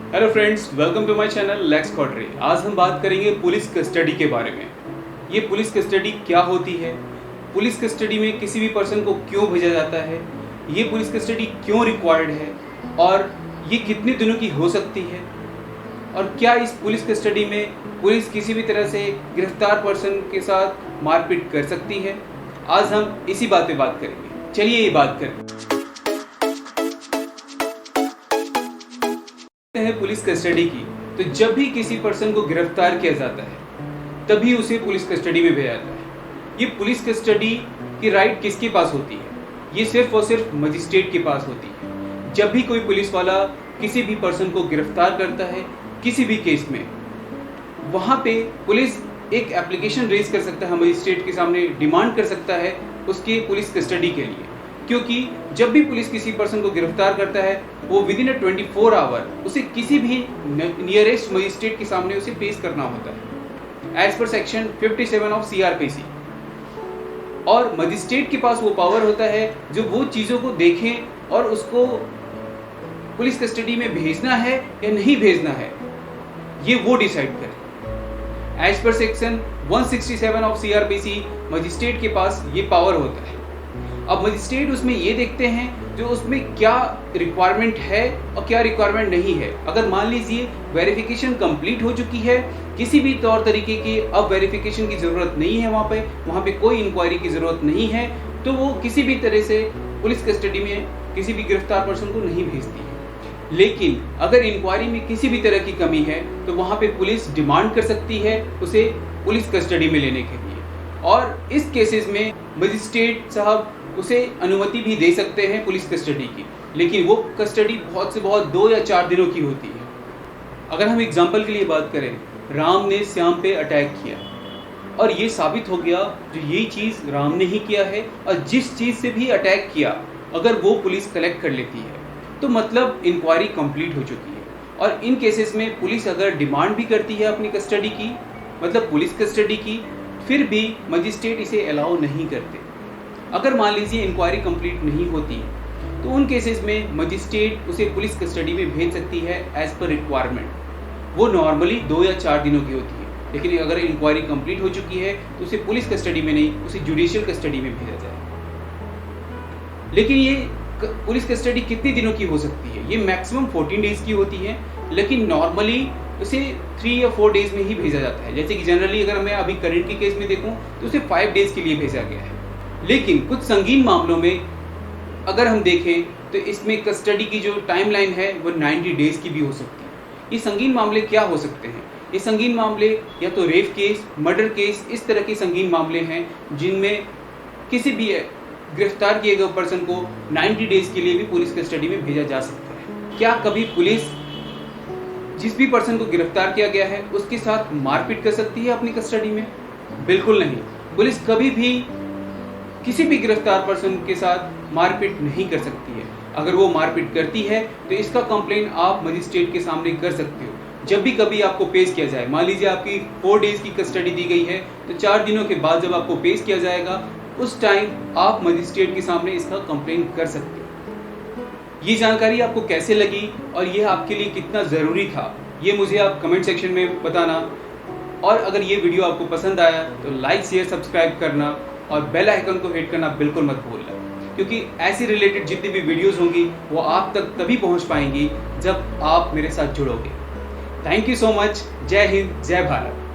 Hello friends, welcome to my channel लेक्स कॉड्रे। आज हम बात करेंगे पुलिस कस्टडी के बारे में। ये पुलिस कस्टडी क्या होती है, पुलिस कस्टडी में किसी भी पर्सन को क्यों भेजा जाता है, ये पुलिस कस्टडी क्यों रिक्वायर्ड है और ये कितने दिनों की हो सकती है, और क्या इस पुलिस कस्टडी में पुलिस किसी भी तरह से गिरफ्तार पर्सन के साथ मारपीट कर सकती है। आज हम इसी बात पे बात करेंगे। चलिए ये बात करें। है पुलिस कस्टडी की, तो जब भी किसी पर्सन को गिरफ्तार किया जाता है तभी उसे पुलिस कस्टडी में भेजा जाता है। ये पुलिस कस्टडी की राइट किसके पास होती है? ये सिर्फ और सिर्फ मजिस्ट्रेट के पास होती है। जब भी कोई पुलिस वाला किसी भी पर्सन को गिरफ्तार करता है किसी भी केस में, वहां पे पुलिस एक एप्लीकेशन रेज कर सकता है, मजिस्ट्रेट के सामने डिमांड कर सकता है उसके पुलिस कस्टडी के लिए। क्योंकि जब भी पुलिस किसी पर्सन को गिरफ्तार करता है वो विदिन अ 24 आवर उसे किसी भी नियरेस्ट मजिस्ट्रेट के सामने उसे पेश करना होता है एज पर सेक्शन 57 ऑफ CRPC। और मजिस्ट्रेट के पास वो पावर होता है जो वो चीज़ों को देखें और उसको पुलिस कस्टडी में भेजना है या नहीं भेजना है, ये वो डिसाइड करें। एज पर सेक्शन 167 ऑफ CRPC मजिस्ट्रेट के पास ये पावर होता है। अब मजिस्ट्रेट उसमें ये देखते हैं जो उसमें क्या रिक्वायरमेंट है और क्या रिक्वायरमेंट नहीं है। अगर मान लीजिए वेरिफिकेशन कंप्लीट हो चुकी है, किसी भी तौर तरीके की अब वेरिफिकेशन की ज़रूरत नहीं है, वहाँ पे कोई इंक्वायरी की ज़रूरत नहीं है, तो वो किसी भी तरह से पुलिस कस्टडी में किसी भी गिरफ्तार पर्सन को नहीं भेजती है। लेकिन अगर इंक्वायरी में किसी भी तरह की कमी है तो वहाँ पे पुलिस डिमांड कर सकती है उसे पुलिस कस्टडी में लेने के लिए, और इस केसेस में मजिस्ट्रेट साहब उसे अनुमति भी दे सकते हैं पुलिस कस्टडी की, लेकिन वो कस्टडी बहुत से बहुत 2 या 4 दिनों की होती है। अगर हम एग्जाम्पल के लिए बात करें, राम ने श्याम पे अटैक किया और ये साबित हो गया जो ये चीज़ राम ने ही किया है, और जिस चीज़ से भी अटैक किया अगर वो पुलिस कलेक्ट कर लेती है तो मतलब इंक्वायरी कंप्लीट हो चुकी है। और इन केसेस में पुलिस अगर डिमांड भी करती है अपनी कस्टडी की, मतलब पुलिस कस्टडी की, फिर भी मजिस्ट्रेट इसे अलाउ नहीं करते। अगर मान लीजिए इंक्वायरी कंप्लीट नहीं होती तो उन केसेस में मजिस्ट्रेट उसे पुलिस कस्टडी में भेज सकती है एज पर रिक्वायरमेंट। वो नॉर्मली 2 या 4 दिनों की होती है, लेकिन अगर इंक्वायरी कंप्लीट हो चुकी है तो उसे पुलिस कस्टडी में नहीं, उसे जुडिशियल कस्टडी में भेजा जाए। लेकिन ये पुलिस कस्टडी कितने दिनों की हो सकती है? ये मैक्सिमम 14 डेज की होती है, लेकिन नॉर्मली उसे 3 या 4 डेज में ही भेजा जाता है। जैसे कि जनरली अगर मैं अभी करंट के केस में देखूं तो उसे 5 डेज के लिए भेजा गया है। लेकिन कुछ संगीन मामलों में अगर हम देखें तो इसमें कस्टडी की जो टाइमलाइन है वो 90 डेज की भी हो सकती है। ये संगीन मामले क्या हो सकते हैं? ये संगीन मामले या तो रेप केस, मर्डर केस, इस तरह के संगीन मामले हैं जिनमें किसी भी गिरफ्तार किए गए पर्सन को 90 डेज के लिए भी पुलिस कस्टडी में भेजा जा सकता है। क्या कभी पुलिस जिस भी पर्सन को गिरफ्तार किया गया है उसके साथ मारपीट कर सकती है अपनी कस्टडी में? बिल्कुल नहीं। पुलिस कभी भी किसी भी गिरफ्तार पर्सन के साथ मारपीट नहीं कर सकती है। अगर वो मारपीट करती है तो इसका कंप्लेंट आप मजिस्ट्रेट के सामने कर सकते हो। जब भी कभी आपको पेश किया जाए, मान लीजिए आपकी 4 डेज की कस्टडी दी गई है, तो 4 दिनों के बाद जब आपको पेश किया जाएगा उस टाइम आप मजिस्ट्रेट के सामने इसका कंप्लेंट कर सकते हो। ये जानकारी आपको कैसे लगी और ये आपके लिए कितना ज़रूरी था, ये मुझे आप कमेंट सेक्शन में बताना। और अगर ये वीडियो आपको पसंद आया तो लाइक, शेयर, सब्सक्राइब करना और बेल आइकन को हिट करना बिल्कुल मत भूलना, क्योंकि ऐसी रिलेटेड जितनी भी वीडियोस होंगी वो आप तक तभी पहुंच पाएंगी जब आप मेरे साथ जुड़ोगे। Thank you so much. जय हिंद, जय भारत।